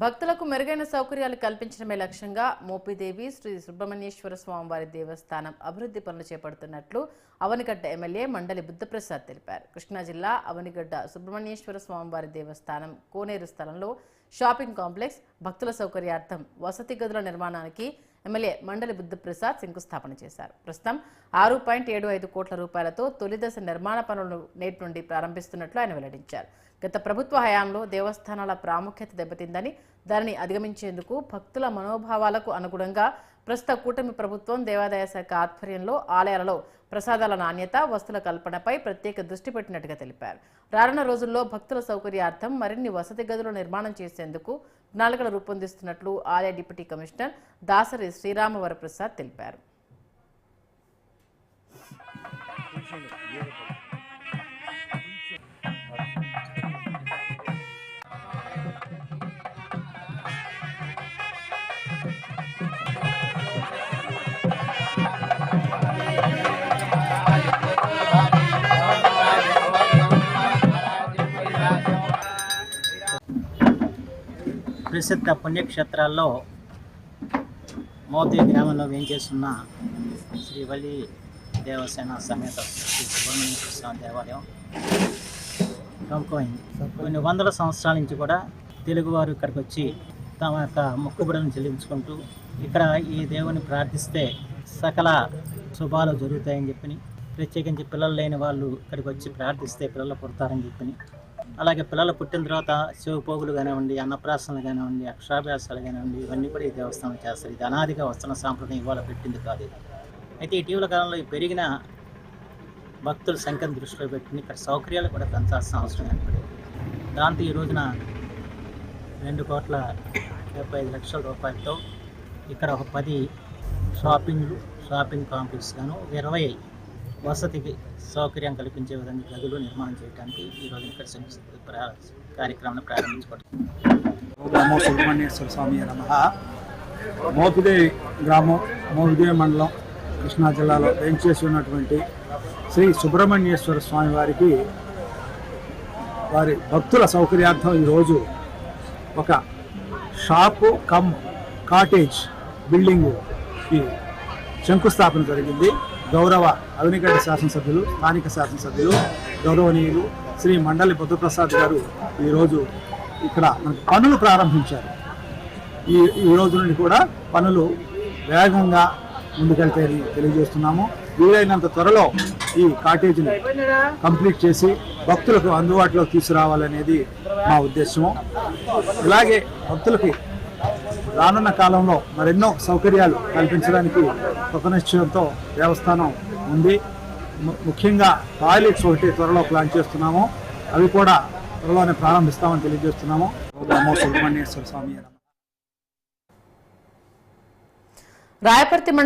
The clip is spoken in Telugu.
భక్తులకు మెరుగైన సౌకర్యాలు కల్పించడమే లక్ష్యంగా మోపిదేవి శ్రీ సుబ్రహ్మణ్యేశ్వర స్వామివారి దేవస్థానం అభివృద్ధి పనులు చేపడుతున్నట్లు అవనిగడ్డ ఎమ్మెల్యే మండలి బుద్ధప్రసాద్ తెలిపారు. కృష్ణా జిల్లా అవనిగడ్డ సుబ్రహ్మణ్యేశ్వర స్వామివారి దేవస్థానం కోనేరు స్థలంలో షాపింగ్ కాంప్లెక్స్, భక్తుల సౌకర్యార్థం వసతి గదుల నిర్మాణానికి ఎమ్మెల్యే మండలి బుద్ధప్రసాద్ శంకుస్థాపన చేశారు. ప్రస్తుతం 6.75 కోట్ల రూపాయలతో తొలిదశ నిర్మాణ పనులను నేటి నుండి ప్రారంభిస్తున్నట్లు ఆయన వెల్లడించారు. గత ప్రభుత్వ హయాంలో దేవస్థానాల ప్రాముఖ్యత దెబ్బతిందని, దానిని అధిగమించేందుకు భక్తుల మనోభావాలకు అనుగుణంగా ప్రస్తుత కూటమి ప్రభుత్వం దేవాదాయ శాఖ ఆధ్వర్యంలో ఆలయాలలో ప్రసాదాల నాణ్యత, వస్తువుల కల్పనపై ప్రత్యేక దృష్టి పెట్టినట్టుగా తెలిపారు. రానున్న రోజుల్లో భక్తుల సౌకర్యార్థం మరిన్ని వసతి గదులు నిర్మాణం చేసేందుకు ప్రణాళికలు రూపొందిస్తున్నట్లు ఆలయ డిప్యూటీ కమిషనర్ దాసరి శ్రీరామవరప్రసాద్ తెలిపారు. ప్రసిద్ధ పుణ్యక్షేత్రాల్లో మోతి గ్రామంలో వేంచేస్తున్న శ్రీ వల్లి దేవసేన సమేత శ్రీ సుబ్రహ్మణ్యేశ్వర స్వామి దేవాలయం ప్రముఖమైంది. కొన్ని వందల సంవత్సరాల నుంచి కూడా తెలుగువారు ఇక్కడికి వచ్చి తమ యొక్క మొక్కుబడులను చెల్లించుకుంటూ ఇక్కడ ఈ దేవుని ప్రార్థిస్తే సకల శుభాలు జరుగుతాయని చెప్పి, ప్రత్యేకించి పిల్లలు లేని వాళ్ళు ఇక్కడికి వచ్చి ప్రార్థిస్తే పిల్లలు పుడతారని చెప్పి, అలాగే పిల్లలు పుట్టిన తర్వాత శివపోగులు కానివ్వండి, అన్నప్రాసనలు కానివ్వండి, అక్షరాభ్యాసాలు కానివ్వండి, ఇవన్నీ కూడా ఈ దేవస్థానం చేస్తారు. ఇది అనాదిగా వస్తున్న సాంప్రదాయం, ఇవాళ పెట్టింది కాదు ఇది. అయితే ఇటీవల కాలంలో ఈ పెరిగిన భక్తుల సంఖ్యను దృష్టిలో పెట్టుకుని ఇక్కడ సౌకర్యాలు కూడా పెంచాల్సిన అవసరం ఏర్పడింది. దాంతో ఈ రోజున 2,75,00,000 రూపాయలతో ఇక్కడ ఒక 10 షాపింగ్ కాంప్లెక్స్ గాను 20 వసతికి సౌకర్యం కల్పించే విధంగా గదులు నిర్మాణం చేయడానికి ఈరోజు ఇక్కడ కార్యక్రమాన్ని ప్రారంభించబడుతుంది. నమో సుబ్రహ్మణ్యేశ్వర స్వామి నమః. మోపిదేవి గ్రామం, మోపిదేవి మండలం, కృష్ణా జిల్లాలో వేంచేసి ఉన్నటువంటి శ్రీ సుబ్రహ్మణ్యేశ్వర స్వామి వారికి వారి భక్తుల సౌకర్యార్థం ఈరోజు ఒక షాపు కమ్ కాటేజ్ బిల్డింగ్కి శంకుస్థాపన జరిగింది. గౌరవ అవనిగడ్డ శాసనసభ్యులు, స్థానిక శాసనసభ్యులు, గౌరవనీయులు శ్రీ మండలి బుద్ధప్రసాద్ గారు ఈరోజు ఇక్కడ మనకు పనులు ప్రారంభించారు. ఈ రోజు నుండి కూడా పనులు వేగంగా ముందుకెళ్తాయని తెలియజేస్తున్నాము. వీలైనంత త్వరలో ఈ కాటేజీని కంప్లీట్ చేసి భక్తులకు అందుబాటులోకి తీసుకురావాలనేది మా ఉద్దేశము. ఇలాగే భక్తులకి రానున్న కాలంలో మరెన్నో సౌకర్యాలు కల్పించడానికి కృతనిశ్చయంతో దేవస్థానం ఉంది. ముఖ్యంగా టాయిలెట్స్ ఒకటి త్వరలో ప్లాన్ చేస్తున్నాము. అవి కూడా త్వరలోనే ప్రారంభిస్తామని తెలియజేస్తున్నాము. నమో సుబ్రహ్మణ్యేశ్వర స్వామి. రాయపర్తి మండలం